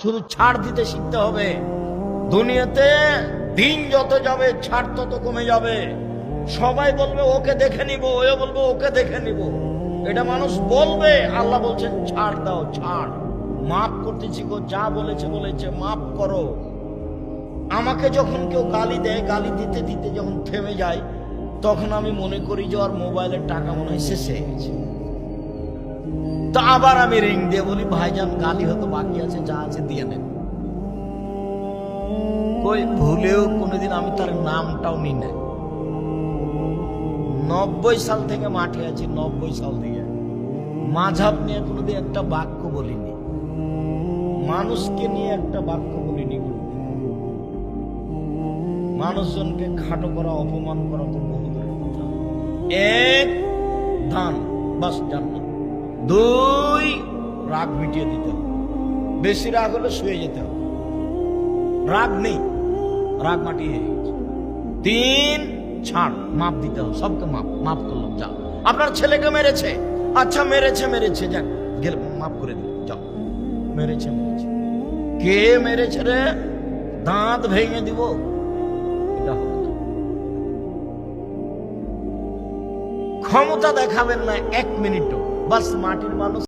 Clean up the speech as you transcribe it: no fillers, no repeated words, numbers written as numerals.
শুধু ছাড় দিতে শিখতে হবে। দুনিয়াতে দিন যত যাবে ছাড় তত কমে যাবে। সবাই বলবে ওকে দেখে নিব, ও বলবে ওকে দেখে নিব, এটা মানুষ বলবে। আল্লাহ বলছেন ছাড় দাও, ছাড়, মাফ করতেছি গো, যা বলেছে বলেছে, মাফ করো। আমাকে যখন কেউ গালি দেয়, গালি দিতে দিতে যখন থেমে যায়, তখন আমি মনে করি যে ওর মোবাইলের টাকা মনে হয় শেষ হয়ে গেছে। তো আবার আমি রিং দিয়ে বলি, ভাইজান গালি হয়তো বাকি আছে, যা আছে দিয়ে নেন। কই ভুলেও কোনোদিন আমি তার নামটাও নি না। 90 সাল থেকে মাঠে আছি, 90 সাল থেকে মাঝহাব নিয়ে কোনোদিন একটা বাক্য বলিনি, মানুষকে নিয়ে একটা বাক্য বলিনি। মানুষজনকে খাটো করা, অপমান করা তো বহু দূরের কথা। এক, ধান বাস জান্নাত। 2, রাগ মিটিয়ে দিতে হবে। বেশি রাগ হলে শুয়ে যেতে হবে, রাগ নেই, রাগ মাটিয়ে গেছে। 3, ছাড়, মাপ দিতে হবে, সবকে মাপ করলাম, যা। আপনার ছেলেকে মেরেছে, আচ্ছা মেরেছে যাক, গেলে মাফ করে দিল, যাও। মেরেছে, কে মেরেছে রে, দাঁত ভেঙে দিব, এটা হবে না। ক্ষমতা দেখাবেন না 1 মিনিটও, বাস মাটির মানুষ।